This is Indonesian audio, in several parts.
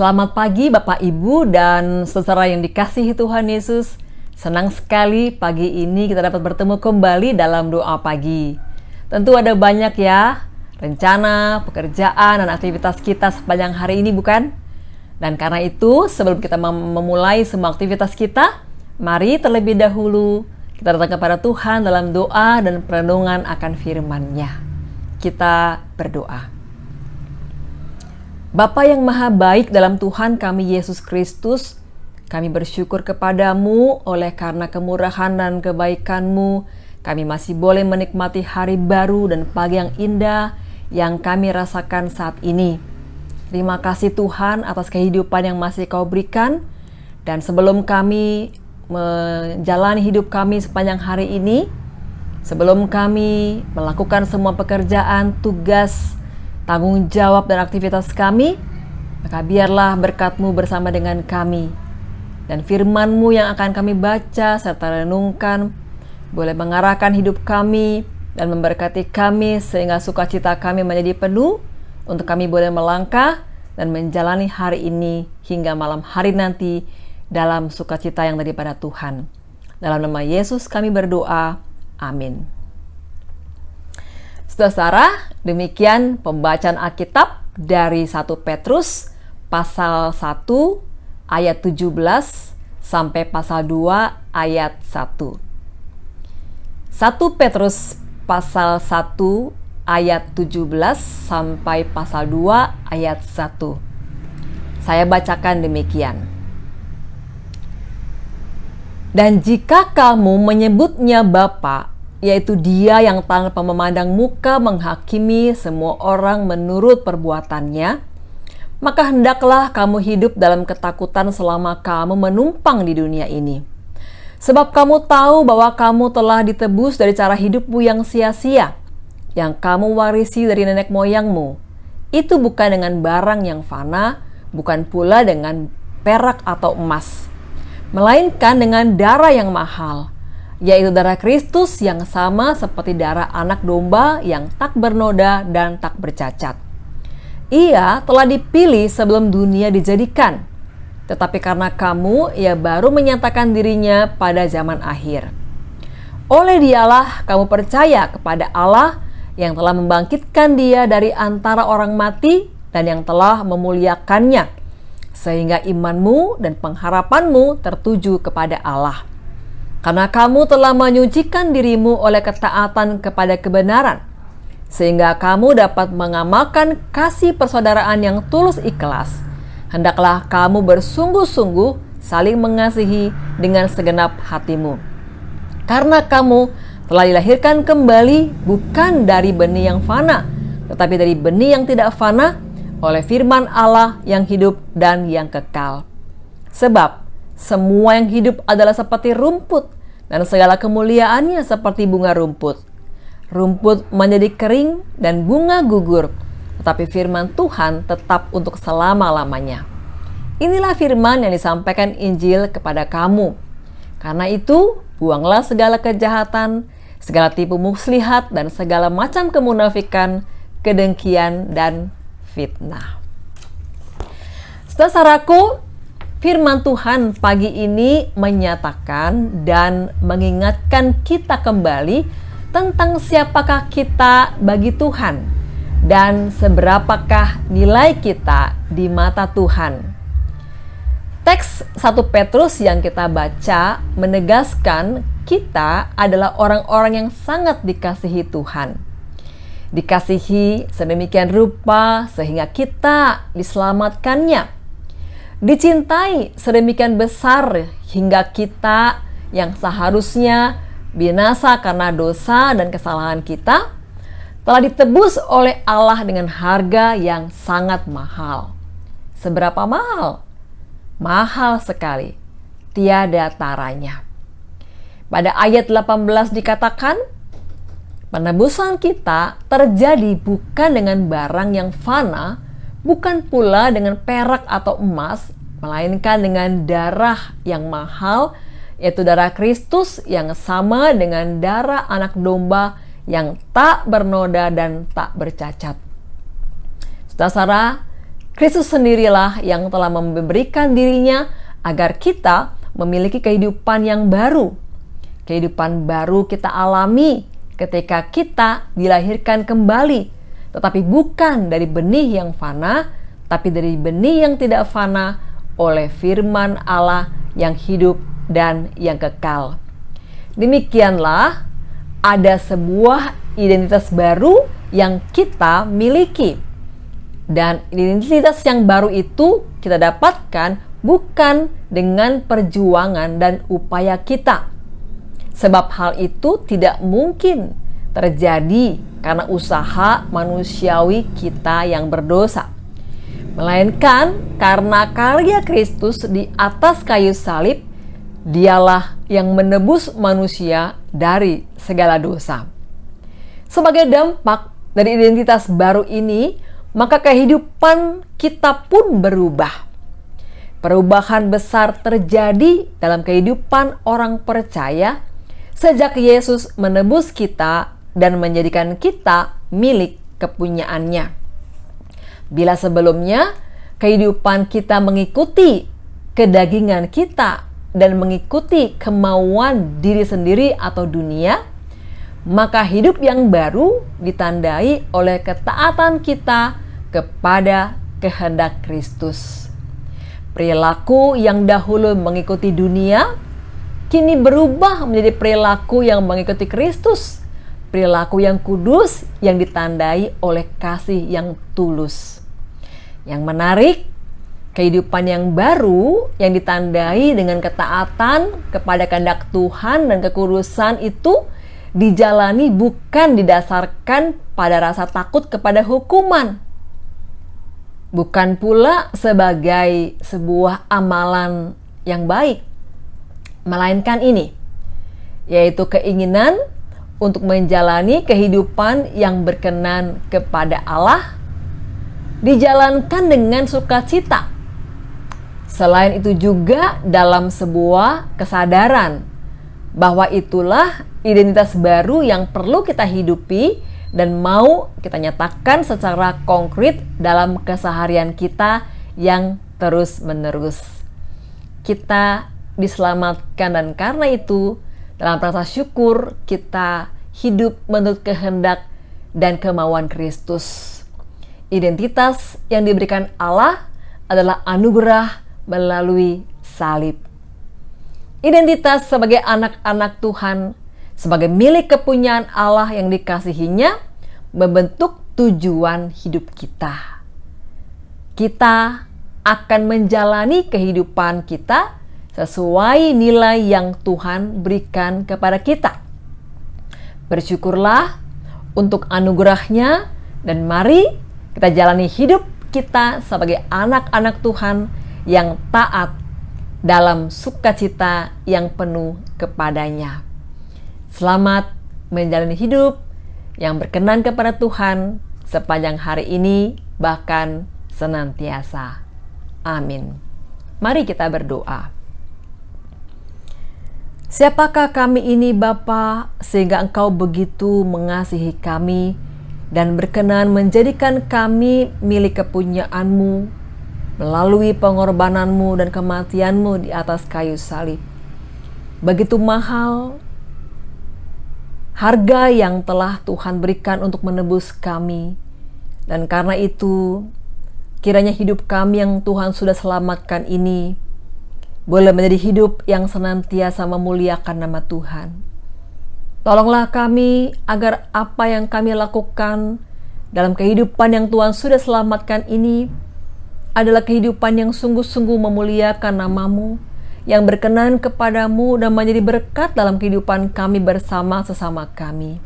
Selamat pagi Bapak Ibu dan saudara yang dikasihi Tuhan Yesus. Senang sekali pagi ini kita dapat bertemu kembali dalam doa pagi. Tentu ada banyak ya rencana, pekerjaan, dan aktivitas kita sepanjang hari ini, bukan? Dan karena itu sebelum kita memulai semua aktivitas kita, mari terlebih dahulu kita datang kepada Tuhan dalam doa dan perenungan akan firman-Nya. Kita berdoa. Bapa yang maha baik dalam Tuhan kami Yesus Kristus, kami bersyukur kepadamu oleh karena kemurahan dan kebaikan-Mu, kami masih boleh menikmati hari baru dan pagi yang indah yang kami rasakan saat ini. Terima kasih Tuhan atas kehidupan yang masih Kau berikan, dan sebelum kami menjalani hidup kami sepanjang hari ini, sebelum kami melakukan semua pekerjaan, tugas, tanggung jawab dan aktivitas kami, maka biarlah berkat-Mu bersama dengan kami, dan firman-Mu yang akan kami baca serta renungkan boleh mengarahkan hidup kami dan memberkati kami sehingga sukacita kami menjadi penuh untuk kami boleh melangkah dan menjalani hari ini hingga malam hari nanti dalam sukacita yang daripada Tuhan. Dalam nama Yesus kami berdoa, amin. Saudara, demikian pembacaan Alkitab dari 1 Petrus pasal 1 ayat 17 sampai pasal 2 ayat 1. 1 Petrus pasal 1 ayat 17 sampai pasal 2 ayat 1. Saya bacakan demikian. Dan jika kamu menyebutnya Bapa, yaitu Dia yang tanpa memandang muka menghakimi semua orang menurut perbuatannya, maka hendaklah kamu hidup dalam ketakutan selama kamu menumpang di dunia ini. Sebab kamu tahu bahwa kamu telah ditebus dari cara hidupmu yang sia-sia, yang kamu warisi dari nenek moyangmu. Itu bukan dengan barang yang fana, bukan pula dengan perak atau emas, melainkan dengan darah yang mahal, yaitu darah Kristus yang sama seperti darah anak domba yang tak bernoda dan tak bercacat. Ia telah dipilih sebelum dunia dijadikan, tetapi karena kamu, Ia baru menyatakan dirinya pada zaman akhir. Oleh Dialah kamu percaya kepada Allah yang telah membangkitkan Dia dari antara orang mati dan yang telah memuliakannya, sehingga imanmu dan pengharapanmu tertuju kepada Allah. Karena kamu telah menyucikan dirimu oleh ketaatan kepada kebenaran, sehingga kamu dapat mengamalkan kasih persaudaraan yang tulus ikhlas. Hendaklah kamu bersungguh-sungguh saling mengasihi dengan segenap hatimu. Karena kamu telah dilahirkan kembali bukan dari benih yang fana, tetapi dari benih yang tidak fana, oleh firman Allah yang hidup dan yang kekal. Sebab semua yang hidup adalah seperti rumput, dan segala kemuliaannya seperti bunga rumput. Rumput menjadi kering dan bunga gugur, tetapi firman Tuhan tetap untuk selama-lamanya. Inilah firman yang disampaikan Injil kepada kamu. Karena itu, buanglah segala kejahatan, segala tipu muslihat, dan segala macam kemunafikan, kedengkian, dan fitnah. Saudaraku, firman Tuhan pagi ini menyatakan dan mengingatkan kita kembali tentang siapakah kita bagi Tuhan dan seberapakah nilai kita di mata Tuhan. Teks 1 Petrus yang kita baca menegaskan kita adalah orang-orang yang sangat dikasihi Tuhan. Dikasihi sedemikian rupa sehingga kita diselamatkannya. Dicintai sedemikian besar hingga kita yang seharusnya binasa karena dosa dan kesalahan kita telah ditebus oleh Allah dengan harga yang sangat mahal. Seberapa mahal? Mahal sekali, tiada taranya. Pada ayat 18 dikatakan, penebusan kita terjadi bukan dengan barang yang fana, bukan pula dengan perak atau emas, melainkan dengan darah yang mahal, yaitu darah Kristus yang sama dengan darah anak domba yang tak bernoda dan tak bercacat. Saudara, Kristus sendirilah yang telah memberikan dirinya agar kita memiliki kehidupan yang baru. Kehidupan baru kita alami ketika kita dilahirkan kembali, tetapi bukan dari benih yang fana, tapi dari benih yang tidak fana oleh firman Allah yang hidup dan yang kekal. Demikianlah ada sebuah identitas baru yang kita miliki. Dan identitas yang baru itu kita dapatkan bukan dengan perjuangan dan upaya kita. Sebab hal itu tidak mungkin terjadi karena usaha manusiawi kita yang berdosa, melainkan karena karya Kristus di atas kayu salib. Dialah yang menebus manusia dari segala dosa. Sebagai dampak dari identitas baru ini, maka kehidupan kita pun berubah. Perubahan besar terjadi dalam kehidupan orang percaya sejak Yesus menebus kita dan menjadikan kita milik kepunyaannya. Bila sebelumnya kehidupan kita mengikuti kedagingan kita dan mengikuti kemauan diri sendiri atau dunia, maka hidup yang baru ditandai oleh ketaatan kita kepada kehendak Kristus. Perilaku yang dahulu mengikuti dunia, kini berubah menjadi perilaku yang mengikuti Kristus. Perilaku yang kudus yang ditandai oleh kasih yang tulus. Yang menarik, kehidupan yang baru yang ditandai dengan ketaatan kepada kehendak Tuhan dan kekudusan itu dijalani bukan didasarkan pada rasa takut kepada hukuman, bukan pula sebagai sebuah amalan yang baik, melainkan ini, yaitu keinginan untuk menjalani kehidupan yang berkenan kepada Allah, dijalankan dengan sukacita. Selain itu juga dalam sebuah kesadaran bahwa itulah identitas baru yang perlu kita hidupi dan mau kita nyatakan secara konkret dalam keseharian kita yang terus-menerus. Kita diselamatkan dan karena itu dalam rasa syukur kita hidup menurut kehendak dan kemauan Kristus. Identitas yang diberikan Allah adalah anugerah melalui salib. Identitas sebagai anak-anak Tuhan, sebagai milik kepunyaan Allah yang dikasihinya, membentuk tujuan hidup kita. Kita akan menjalani kehidupan kita sesuai nilai yang Tuhan berikan kepada kita. Bersyukurlah untuk anugerahnya dan mari kita jalani hidup kita sebagai anak-anak Tuhan yang taat dalam sukacita yang penuh kepadanya. Selamat menjalani hidup yang berkenan kepada Tuhan sepanjang hari ini, bahkan senantiasa. Amin. Mari kita berdoa. Siapakah kami ini Bapa, sehingga Engkau begitu mengasihi kami dan berkenan menjadikan kami milik kepunyaan-Mu melalui pengorbanan-Mu dan kematian-Mu di atas kayu salib. Begitu mahal harga yang telah Tuhan berikan untuk menebus kami. Dan karena itu, kiranya hidup kami yang Tuhan sudah selamatkan ini boleh menjadi hidup yang senantiasa memuliakan nama Tuhan. Tolonglah kami agar apa yang kami lakukan dalam kehidupan yang Tuhan sudah selamatkan ini adalah kehidupan yang sungguh-sungguh memuliakan nama-Mu, yang berkenan kepadamu dan menjadi berkat dalam kehidupan kami bersama sesama kami.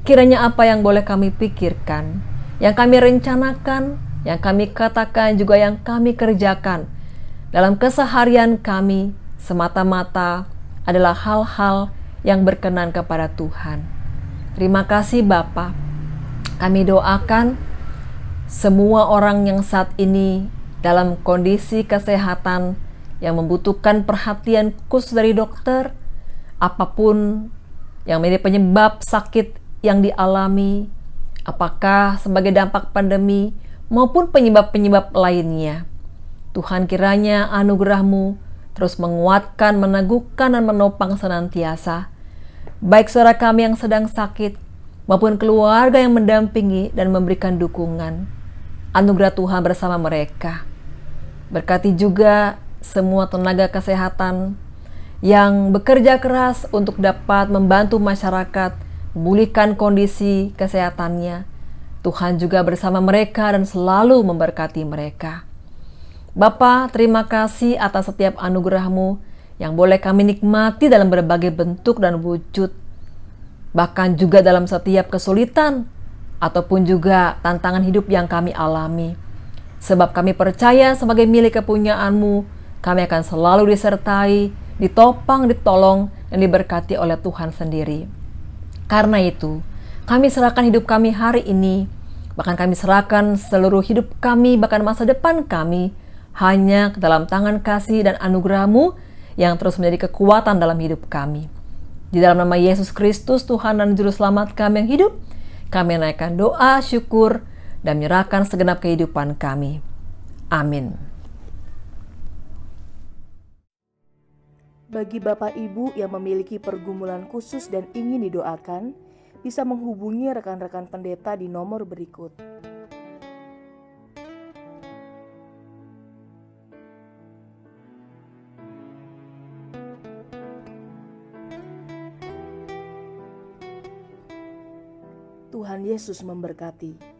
Kiranya apa yang boleh kami pikirkan, yang kami rencanakan, yang kami katakan, juga yang kami kerjakan dalam keseharian kami semata-mata adalah hal-hal yang berkenan kepada Tuhan. Terima kasih Bapa. Kami doakan semua orang yang saat ini dalam kondisi kesehatan yang membutuhkan perhatian khusus dari dokter, apapun yang menjadi penyebab sakit yang dialami, apakah sebagai dampak pandemi maupun penyebab-penyebab lainnya. Tuhan, kiranya anugerah-Mu terus menguatkan, meneguhkan, dan menopang senantiasa, baik saudara kami yang sedang sakit, maupun keluarga yang mendampingi dan memberikan dukungan. Anugerah Tuhan bersama mereka. Berkati juga semua tenaga kesehatan yang bekerja keras untuk dapat membantu masyarakat memulihkan kondisi kesehatannya. Tuhan juga bersama mereka dan selalu memberkati mereka. Bapa, terima kasih atas setiap anugerah-Mu yang boleh kami nikmati dalam berbagai bentuk dan wujud. Bahkan juga dalam setiap kesulitan ataupun juga tantangan hidup yang kami alami. Sebab kami percaya sebagai milik kepunyaan-Mu, kami akan selalu disertai, ditopang, ditolong, dan diberkati oleh Tuhan sendiri. Karena itu, kami serahkan hidup kami hari ini, bahkan kami serahkan seluruh hidup kami, bahkan masa depan kami, hanya ke dalam tangan kasih dan anugerah-Mu yang terus menjadi kekuatan dalam hidup kami. Di dalam nama Yesus Kristus, Tuhan dan Juru Selamat kami yang hidup, kami naikkan doa, syukur, dan menyerahkan segenap kehidupan kami. Amin. Bagi Bapak Ibu yang memiliki pergumulan khusus dan ingin didoakan, bisa menghubungi rekan-rekan pendeta di nomor berikut. Tuhan Yesus memberkati.